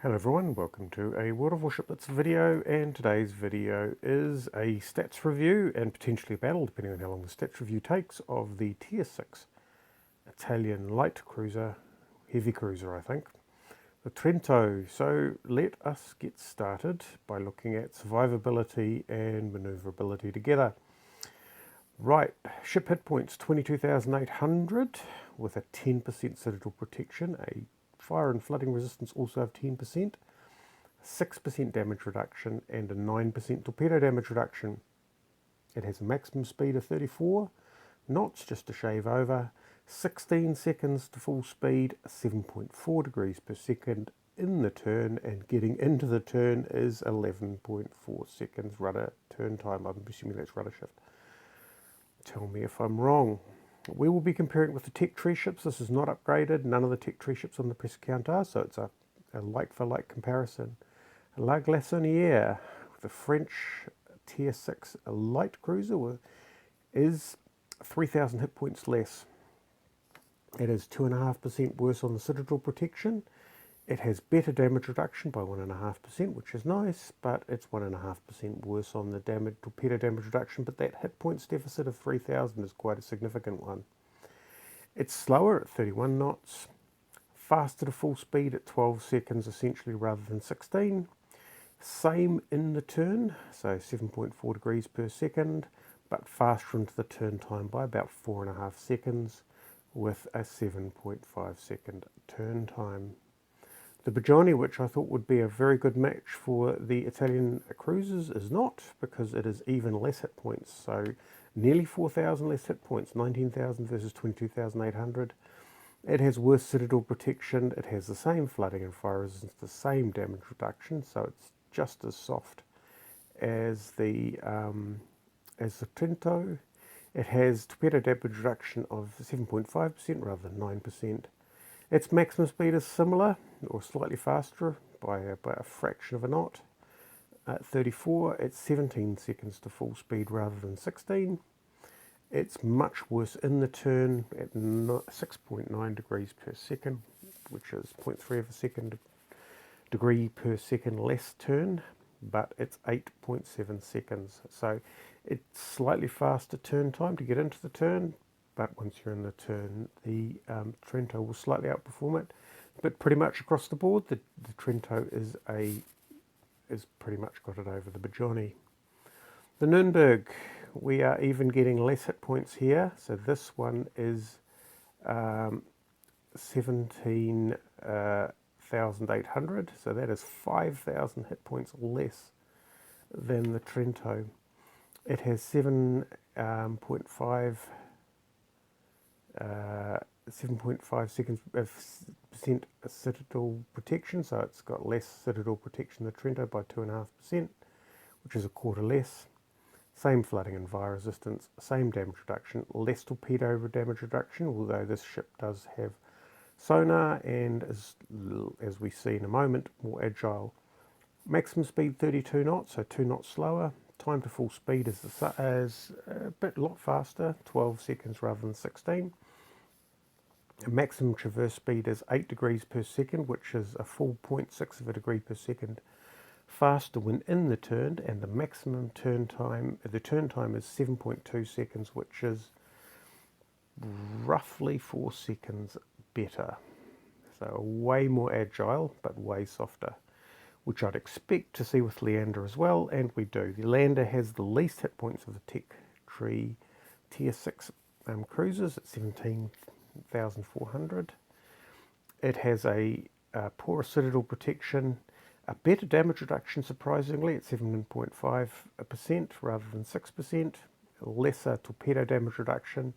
Hello everyone, welcome to a World of Warships video, and today's video is a stats review and potentially a battle, depending on how long the stats review takes, of the Tier 6 Italian light cruiser, heavy cruiser I think, the Trento. So let us get started by looking at survivability and maneuverability together. Right, ship hit points 22,800 with a 10% citadel protection, a fire and flooding resistance also have 10%, 6% damage reduction and a 9% torpedo damage reduction. It has a maximum speed of 34 knots, just a shave over, 16 seconds to full speed, 7.4 degrees per second in the turn, and getting into the turn is 11.4 seconds rudder turn time. I'm assuming that's rudder shift. Tell me if I'm wrong. We will be comparing it with the tech tree ships. This is not upgraded. None of the tech tree ships on the press account are, so it's a like for like comparison. La Glaçonnière, the French Tier 6 light cruiser, is 3,000 hit points less. It is 2.5% worse on the citadel protection. It has better damage reduction by 1.5%, which is nice, but it's 1.5% worse on the torpedo damage reduction, but that hit points deficit of 3,000 is quite a significant one. It's slower at 31 knots, faster to full speed at 12 seconds essentially rather than 16. Same in the turn, so 7.4 degrees per second, but faster into the turn time by about 4.5 seconds with a 7.5 second turn time. The Bajani, which I thought would be a very good match for the Italian cruisers, is not, because it is even less hit points. So nearly 4,000 less hit points, 19,000 versus 22,800. It has worse citadel protection. It has the same flooding and fire resistance, the same damage reduction, so it's just as soft as the Trento. It has torpedo damage reduction of 7.5% rather than 9%. Its maximum speed is similar, or slightly faster, by a fraction of a knot. At 34, it's 17 seconds to full speed rather than 16. It's much worse in the turn at 6.9 degrees per second, which is 0.3 of a second degree per second less turn, but it's 8.7 seconds. So it's slightly faster turn time to get into the turn, but once you're in the turn, the Trento will slightly outperform it. But pretty much across the board, the Trento is pretty much got it over the Bajani. The Nürnberg, we are even getting less hit points here. So this one is 17,800. So that is 5,000 hit points less than the Trento. It has 7.5 seconds percent citadel protection, so it's got less citadel protection than the Trento by 2.5%, which is a quarter less. Same flooding and fire resistance, same damage reduction, less torpedo damage reduction, although this ship does have sonar and as we see in a moment, more agile. Maximum speed 32 knots, so 2 knots slower. Time to full speed is a lot faster, 12 seconds rather than 16. Maximum traverse speed is 8 degrees per second, which is a full 0.6 of a degree per second faster when in the turn, and the maximum turn time, the turn time is 7.2 seconds, which is roughly 4 seconds better. So way more agile, but way softer, which I'd expect to see with Leander as well, and we do. The Leander has the least hit points of the tech tree Tier 6 cruisers at 17,400. It has a poorer citadel protection, a better damage reduction surprisingly at 7.5% rather than 6%, lesser torpedo damage reduction,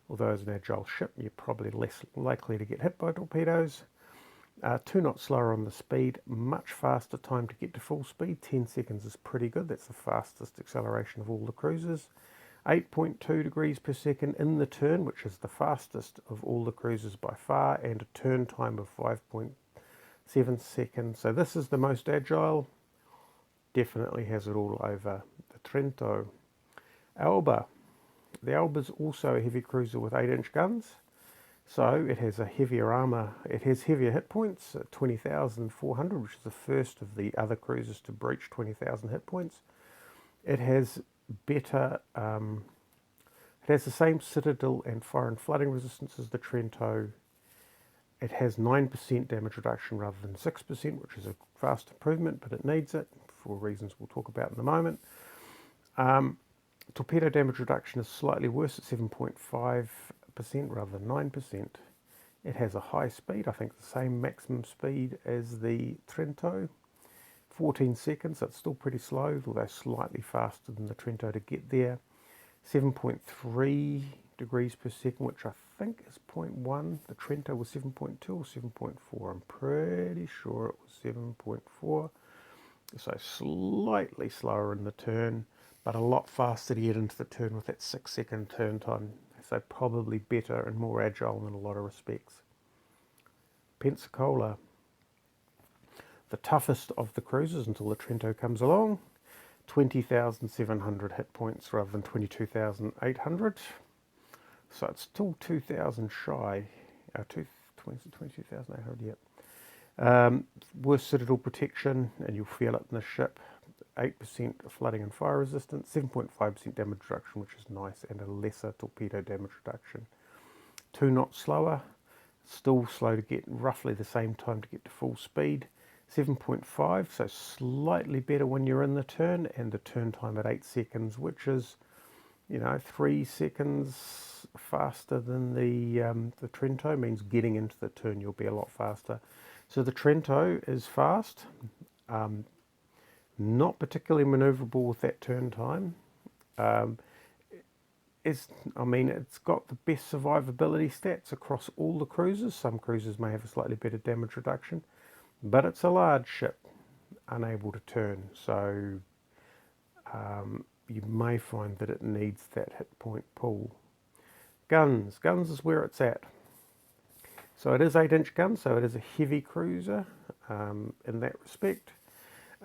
although as an agile ship you're probably less likely to get hit by torpedoes. 2 knots slower on the speed, much faster time to get to full speed, 10 seconds is pretty good, that's the fastest acceleration of all the cruisers. 8.2 degrees per second in the turn, which is the fastest of all the cruisers by far, and a turn time of 5.7 seconds. So this is the most agile, definitely has it all over the Trento. Alba. The Alba is also a heavy cruiser with 8-inch guns. So it has a heavier armour, it has heavier hit points at 20,400, which is the first of the other cruisers to breach 20,000 hit points. It has better, it has the same citadel and fire and flooding resistance as the Trento. It has 9% damage reduction rather than 6%, which is a vast improvement, but it needs it for reasons we'll talk about in a moment. Torpedo damage reduction is slightly worse at 7.5% rather than 9%. It has a high speed, I think the same maximum speed as the Trento. 14 seconds, that's still pretty slow, although slightly faster than the Trento to get there. 7.3 degrees per second, which I think is 0.1. The Trento was 7.2 or 7.4. I'm pretty sure it was 7.4. So slightly slower in the turn, but a lot faster to get into the turn with that 6-second turn time. So probably better and more agile in a lot of respects. Pensacola, the toughest of the cruisers until the Trento comes along. 20,700 hit points rather than 22,800. So it's still 2,000 shy. 22,800 yet. Worse citadel protection, and you'll feel it in the ship. 8% flooding and fire resistance, 7.5% damage reduction, which is nice, and a lesser torpedo damage reduction. 2 knots slower, still slow to get, roughly the same time to get to full speed. 7.5, so slightly better when you're in the turn, and the turn time at 8 seconds, which is, 3 seconds faster than the Trento, means getting into the turn you'll be a lot faster. So the Trento is fast, not particularly manoeuvrable with that turn time. It's got the best survivability stats across all the cruisers. Some cruisers may have a slightly better damage reduction, but it's a large ship, unable to turn. So you may find that it needs that hit point pull. Guns is where it's at. So it is 8-inch guns, so it is a heavy cruiser in that respect.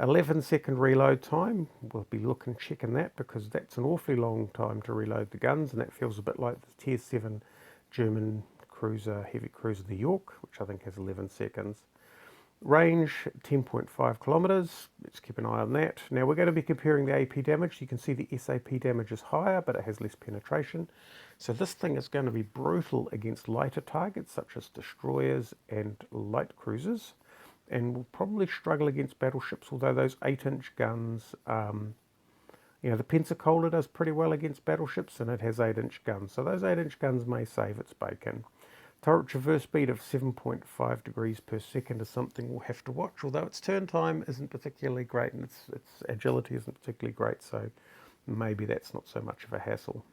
11-second reload time, we'll be checking that, because that's an awfully long time to reload the guns, and that feels a bit like the Tier 7 German cruiser, heavy cruiser, the York, which I think has 11 seconds. Range, 10.5 kilometres, let's keep an eye on that. Now we're going to be comparing the AP damage. You can see the SAP damage is higher, but it has less penetration. So this thing is going to be brutal against lighter targets, such as destroyers and light cruisers, and will probably struggle against battleships, although those 8-inch guns, the Pensacola does pretty well against battleships, and it has 8-inch guns. So those 8-inch guns may save its bacon. Turret traverse speed of 7.5 degrees per second is something we'll have to watch, although its turn time isn't particularly great, and its agility isn't particularly great, so maybe that's not so much of a hassle.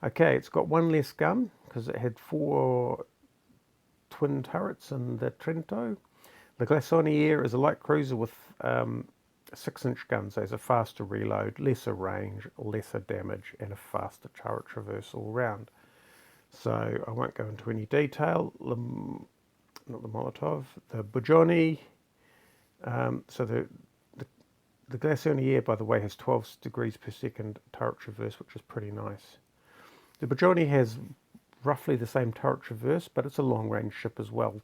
Okay, it's got 1 less gun, because it had 4 twin turrets in the Trento. The Glacionier is a light cruiser with 6-inch guns, so it's a faster reload, lesser range, lesser damage, and a faster turret traverse all round. So I won't go into any detail. Not the Molotov, the Bojoni. So the Glacionier, by the way, has 12 degrees per second turret traverse, which is pretty nice. The Bojoni has roughly the same turret traverse, but it's a long-range ship as well.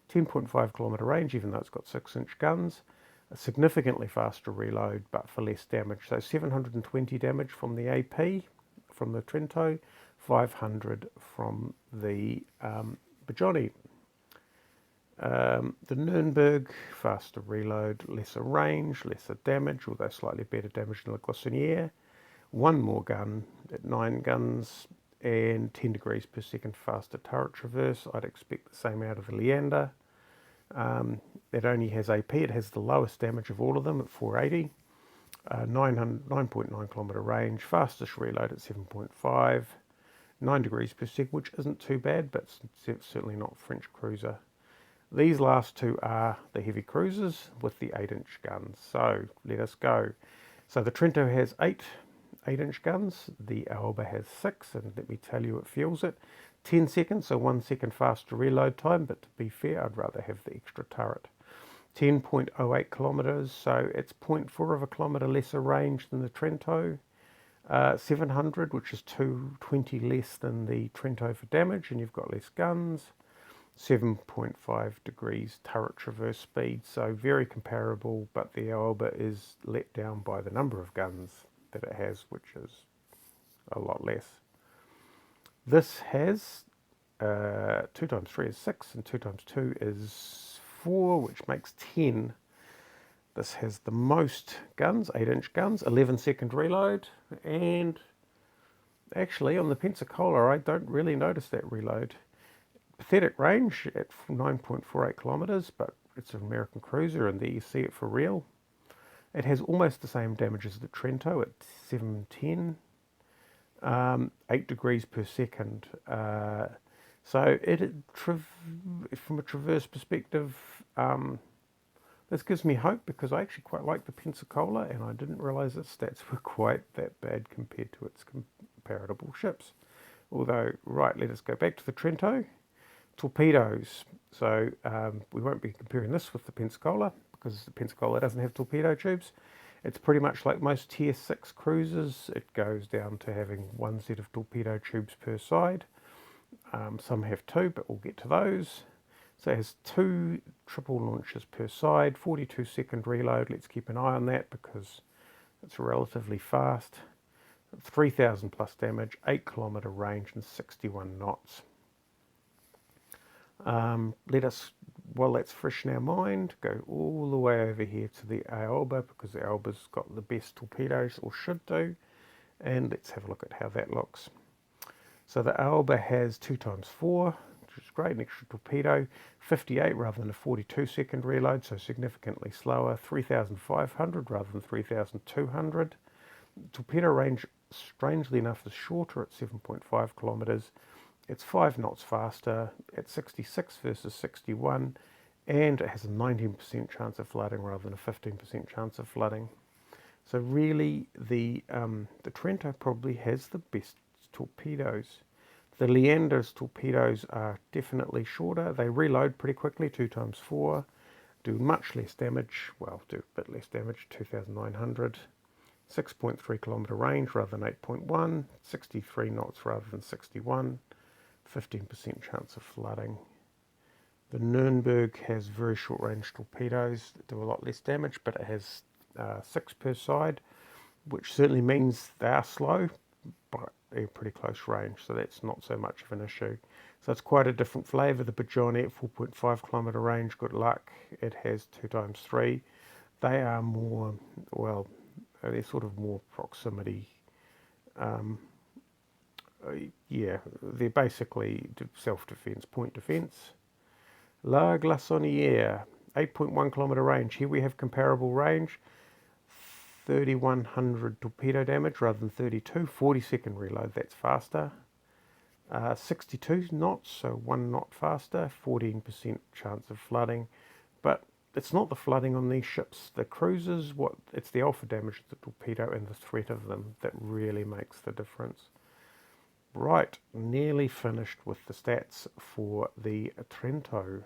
10.5 kilometre range, even though it's got 6-inch guns. A significantly faster reload, but for less damage. So 720 damage from the AP, from the Trento, 500 from the Bojoni. The Nuremberg, faster reload, lesser range, lesser damage, although slightly better damage than the Glacionier. 1 more gun at 9 guns and 10 degrees per second faster turret traverse. I'd expect the same out of the Leander. It only has AP, it has the lowest damage of all of them at 480. 9.9 kilometre range, fastest reload at 7.5. 9 degrees per second, which isn't too bad, but certainly not French cruiser. These last 2 are the heavy cruisers with the 8-inch guns. So let us go. So the Trento has 8-inch guns. The Alba has 6, and let me tell you, it feels it. 10 seconds, so 1 second faster reload time, but to be fair, I'd rather have the extra turret. 10.08 kilometres, so it's 0.4 of a kilometre lesser range than the Trento. 700, which is 220 less than the Trento for damage, and you've got less guns. 7.5 degrees turret traverse speed, so very comparable, but the Alba is let down by the number of guns that it has, which is a lot less. This has 2 times 3 is 6, and 2 times 2 is 4, which makes 10. This has the most guns, 8-inch guns, 11-second reload, and actually on the Pensacola I don't really notice that reload. Pathetic range at 9.48 kilometres, but it's an American cruiser and there you see it for real. It has almost the same damage as the Trento at 710, 8 degrees per second. So from a traverse perspective, this gives me hope because I actually quite like the Pensacola and I didn't realise its stats were quite that bad compared to its comparable ships. Although, right, let us go back to the Trento. Torpedoes. So we won't be comparing this with the Pensacola because the Pensacola doesn't have torpedo tubes. It's pretty much like most Tier 6 cruisers. It goes down to having one set of torpedo tubes per side. Some have 2, but we'll get to those. So it has 2 triple launches per side, 42-second reload. Let's keep an eye on that because it's relatively fast. 3,000 plus damage, 8-kilometre range and 61 knots. While that's fresh in our mind, go all the way over here to the Alba because the Alba's got the best torpedoes, or should do, and let's have a look at how that looks. So the Alba has 2 times 4, which is great, an extra torpedo, 58 rather than a 42-second reload, so significantly slower, 3,500 rather than 3,200. Torpedo range, strangely enough, is shorter at 7.5 kilometres. It's 5 knots faster at 66 versus 61, and it has a 19% chance of flooding rather than a 15% chance of flooding. So really, the Trento probably has the best torpedoes. The Leander's torpedoes are definitely shorter. They reload pretty quickly, 2 times 4, do much less damage. Well, do a bit less damage, 2,900. 6.3 kilometre range rather than 8.1, 63 knots rather than 61. 15% chance of flooding. The Nuremberg has very short range torpedoes that do a lot less damage, but it has 6 per side, which certainly means they are slow, but they're pretty close range, so that's not so much of an issue. So it's quite a different flavour. The Bajoni at 4.5 kilometre range, good luck. It has 2 times 3. They are more, well, they're sort of more proximity. Yeah, they're basically self-defense, point defense. La Glaçonnière, 8.1 kilometre range. Here we have comparable range, 3,100 torpedo damage rather than 32, 40-second reload, that's faster. 62 knots, so 1 knot faster, 14% chance of flooding. But it's not the flooding on these ships. The cruisers, it's the alpha damage of the torpedo and the threat of them that really makes the difference. Right, nearly finished with the stats for the Trento.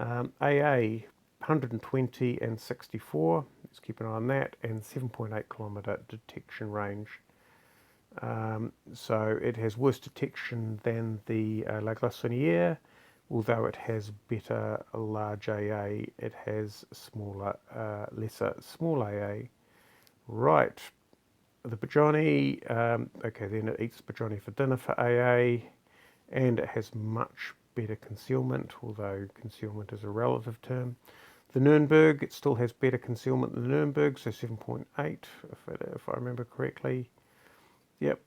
AA, 120 and 64, let's keep an eye on that, and 7.8 kilometre detection range. So it has worse detection than the La Glaçonnière, although it has better large AA, it has smaller, small AA. Right. The Bajoni, okay, then it eats Bajoni for dinner for AA, and it has much better concealment, although concealment is a relative term. The Nuremberg, it still has better concealment than the Nuremberg, so 7.8, if I remember correctly. Yep,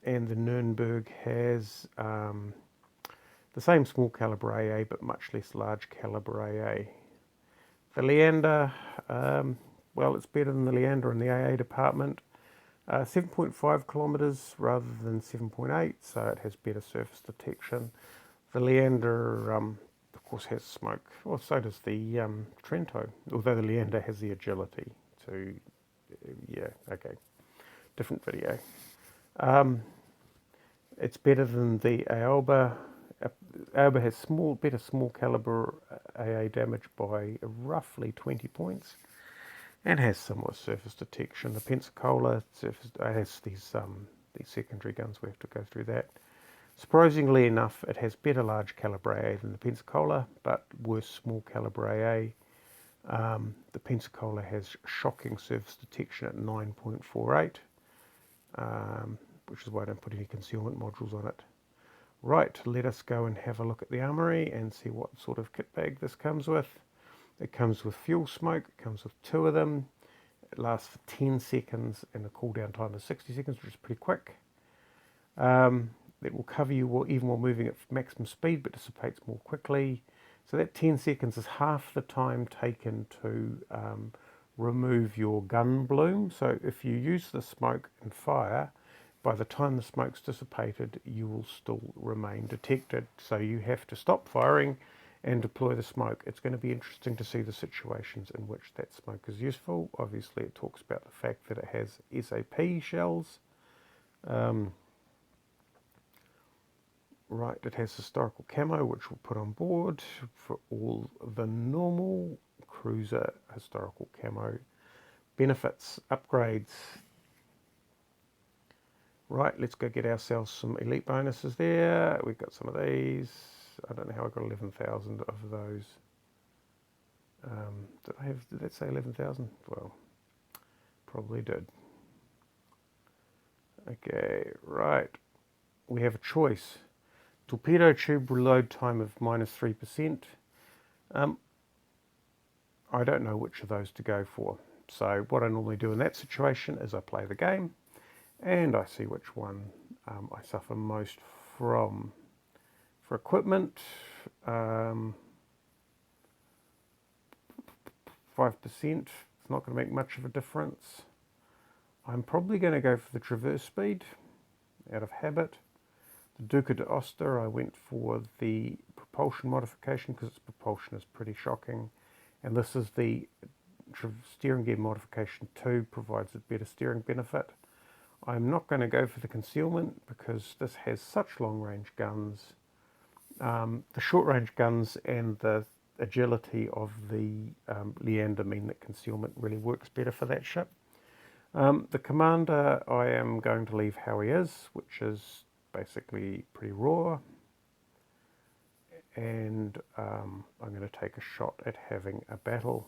and the Nuremberg has the same small calibre AA, but much less large calibre AA. The Leander, well, it's better than the Leander in the AA department. 7.5 kilometres rather than 7.8, so it has better surface detection. The Leander, of course, has smoke. Well, so does the Trento, although the Leander has the agility to, yeah, okay, different video. It's better than the Alba. Alba has better small calibre AA damage by roughly 20 points. and has similar surface detection. The Pensacola has these secondary guns. We have to go through that. Surprisingly enough, it has better large caliber AA than the Pensacola, but worse small caliber AA. The Pensacola has shocking surface detection at 9.48, which is why I don't put any concealment modules on it. Right, let us go and have a look at the armory and see what sort of kit bag this comes with. It comes with fuel smoke, it comes with 2 of them. It lasts for 10 seconds and the cooldown time is 60 seconds, which is pretty quick. It will cover you even while moving at maximum speed, but dissipates more quickly. So that 10 seconds is half the time taken to remove your gun bloom. So if you use the smoke and fire, by the time the smoke's dissipated, you will still remain detected. So you have to stop firing and deploy the smoke. It's going to be interesting to see the situations in which that smoke is useful. Obviously, it talks about the fact that it has SAP shells. Right, it has historical camo, which we'll put on board for all the normal cruiser historical camo benefits, upgrades. Right, let's go get ourselves some elite bonuses there. We've got some of these. I don't know how I got 11,000 of those. Did that say 11,000? Well, probably did. Okay, right. We have a choice. Torpedo tube reload time of -3%. I don't know which of those to go for. So what I normally do in that situation is I play the game and I see which one I suffer most from. For equipment, 5%. It's not going to make much of a difference. I'm probably going to go for the traverse speed out of habit. The Duca d'Aosta, I went for the propulsion modification because its propulsion is pretty shocking. And this is the steering gear modification 2, provides a better steering benefit. I'm not going to go for the concealment because this has such long range guns. The short range guns and the agility of the Leander mean that concealment really works better for that ship. The commander, I am going to leave how he is, which is basically pretty raw. And I'm going to take a shot at having a battle.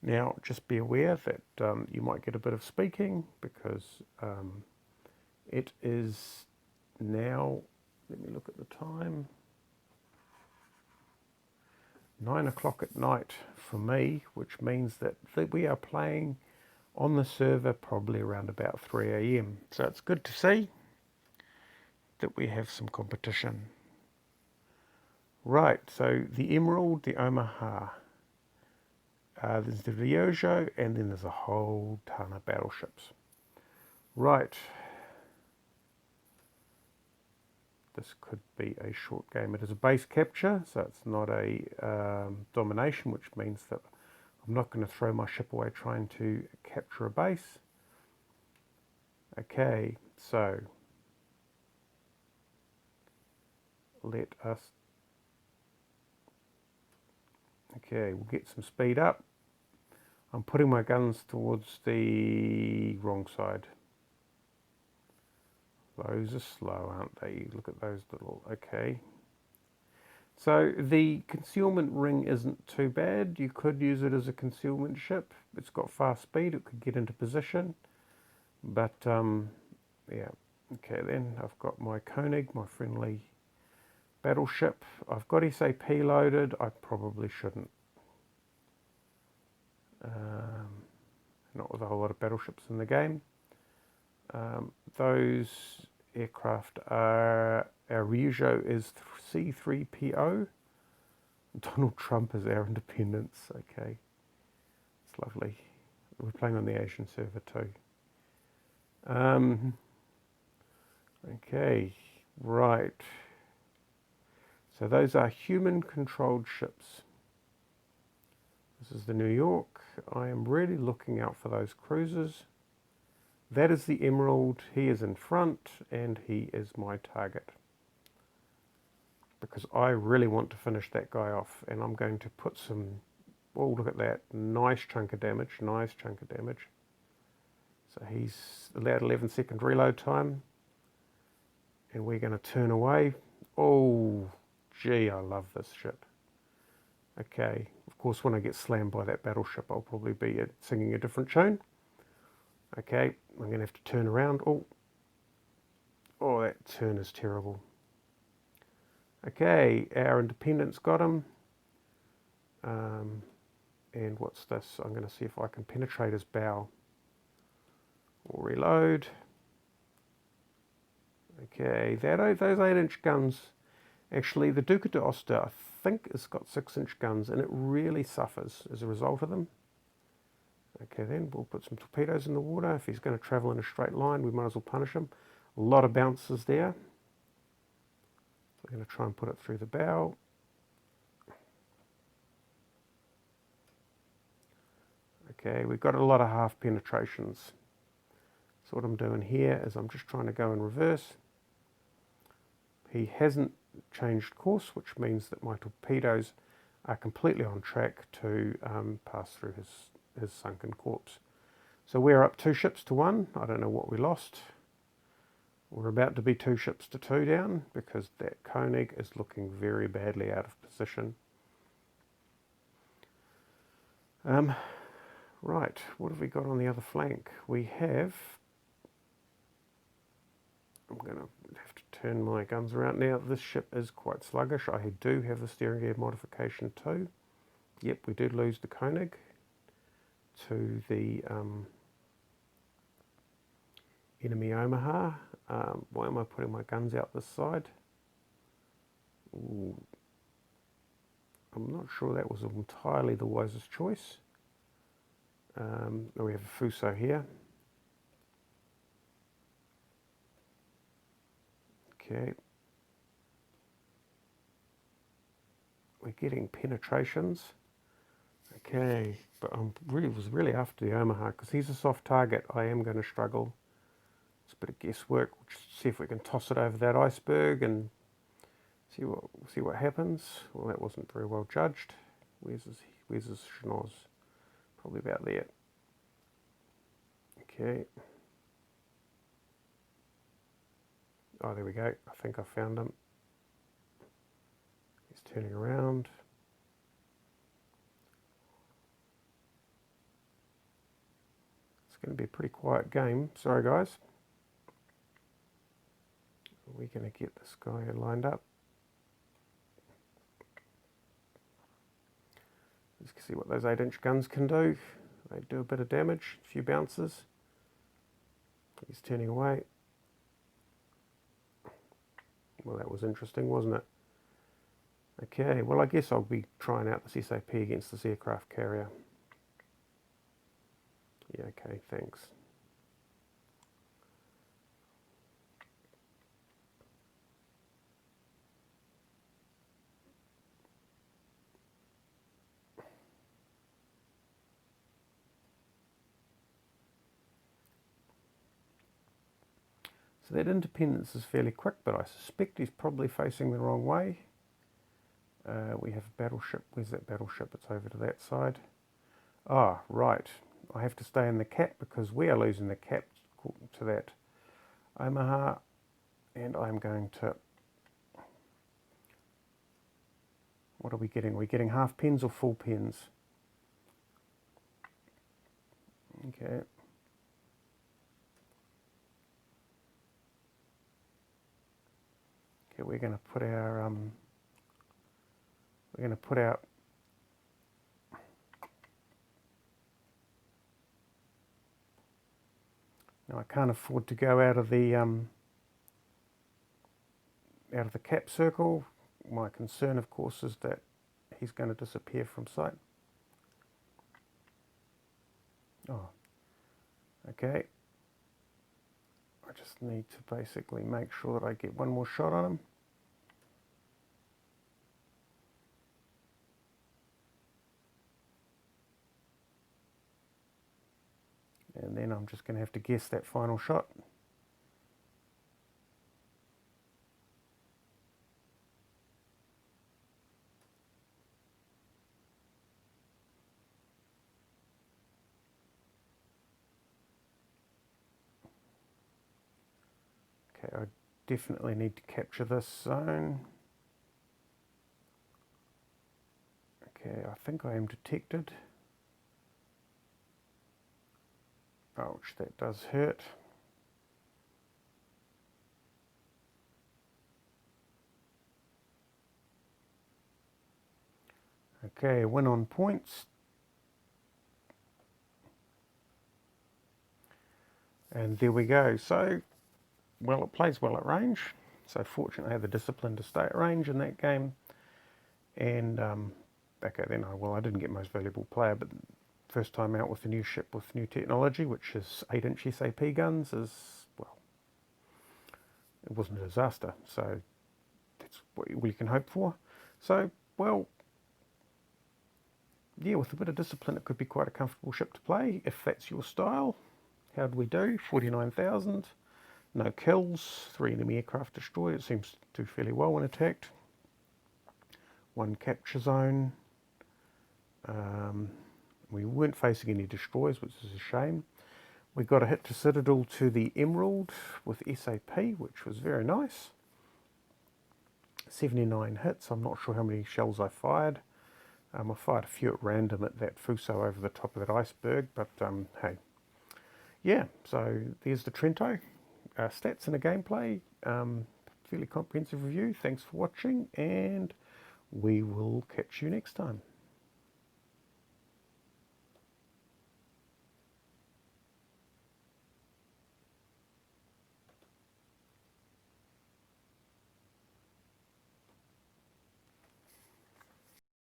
Now, just be aware that you might get a bit of speaking because it is now, let me look at the time, 9 o'clock at night for me, which means that we are playing on the server probably around about 3 AM. So it's good to see that we have some competition. Right, so the Emerald, the Omaha, there's the Ryojo, and then there's a whole ton of battleships. Right. This could be a short game. It is a base capture, so it's not a domination, which means that I'm not going to throw my ship away trying to capture a base. Okay, so let us... Okay, we'll get some speed up. I'm putting my guns towards the wrong side. Those are slow, aren't they? Look at those little... Okay. So the concealment ring isn't too bad. You could use it as a concealment ship. It's got fast speed. It could get into position. But, yeah. Okay, then I've got my Koenig, my friendly battleship. I've got SAP loaded. I probably shouldn't. Not with a whole lot of battleships in the game. Those aircraft are... Our Ryujo is C3PO. Donald Trump is our independence. Okay. It's lovely. We're playing on the Asian server too. Okay. Right. So those are human-controlled ships. This is the New York. I am really looking out for those cruisers. That is the Emerald. He is in front and he is my target. Because I really want to finish that guy off, and I'm going to put some Oh, look at that. Nice chunk of damage. Nice chunk of damage. So he's allowed 11-second reload time. And we're going to turn away. Oh, gee, I love this ship. Okay, of course, when I get slammed by that battleship, I'll probably be singing a different tune. Okay, I'm going to have to turn around. Oh, that turn is terrible. Okay, our independent's got him. And what's this? I'm going to see if I can penetrate his bow. We'll reload. Okay, those 8-inch guns. Actually, the Duca d'Aosta, I think, has got 6-inch guns, and it really suffers as a result of them. Okay, then we'll put some torpedoes in the water. If he's going to travel in a straight line, we might as well punish him. A lot of bounces there. We're going to try and put it through the bow. Okay, we've got a lot of half penetrations. So what I'm doing here is I'm just trying to go in reverse. He hasn't changed course, which means that my torpedoes are completely on track to pass through his sunken corpse. So we're up 2 ships to 1. I don't know what we lost. We're about to be 2 ships to 2 down because that Koenig is looking very badly out of position. Right, what have we got on the other flank? We have... I'm going to have to turn my guns around. Now, this ship is quite sluggish. I do have the steering gear modification too. Yep, we did lose the Koenig to the enemy Omaha. Why am I putting my guns out this side? Ooh. I'm not sure that was entirely the wisest choice. We have a Fuso here. Okay. We're getting penetrations. Okay, but I was really after the Omaha because he's a soft target. I am going to struggle. It's a bit of guesswork. We'll just see if we can toss it over that iceberg and see what happens. Well, that wasn't very well judged. Where's his schnoz? Probably about there. Okay. Oh, there we go. I think I found him. He's turning around. It's going to be a pretty quiet game. Sorry, guys. We're going to get this guy lined up. Let's see what those 8-inch guns can do. They do a bit of damage, a few bounces. He's turning away. Well, that was interesting, wasn't it? Okay, well, I guess I'll be trying out this SAP against this aircraft carrier. Yeah, okay, thanks. So that independence is fairly quick, but I suspect he's probably facing the wrong way. We have a battleship. Where's that battleship? It's over to that side. Ah, right. I have to stay in the cap because we are losing the cap to that Omaha. And I'm going to... What are we getting? Are we getting half pens or full pens? Okay. Okay, we're going to put our... we're going to put out... Now I can't afford to go out of the cap circle. My concern, of course, is that he's going to disappear from sight. Oh, okay. I just need to basically make sure that I get one more shot on him. And then I'm just going to have to guess that final shot. Okay, I definitely need to capture this zone. Okay, I think I am detected. Ouch, that does hurt. Okay, win on points. And there we go. So, well, it plays well at range. So fortunately I had the discipline to stay at range in that game. And, okay, then I didn't get most valuable player, but first time out with a new ship with new technology, which is 8-inch SAP guns, is, well, it wasn't a disaster. So that's what you can hope for. So, well, yeah, with a bit of discipline, it could be quite a comfortable ship to play, if that's your style. How did we do? 49,000. No kills, 3 enemy aircraft destroyed. It seems to do fairly well when attacked. 1 capture zone. We weren't facing any destroyers, which is a shame. We got a hit to Citadel to the Emerald with SAP, which was very nice. 79 hits. I'm not sure how many shells I fired. I fired a few at random at that Fuso over the top of that iceberg, but hey. Yeah, so there's the Trento. Stats and a gameplay. Fairly comprehensive review. Thanks for watching, and we will catch you next time.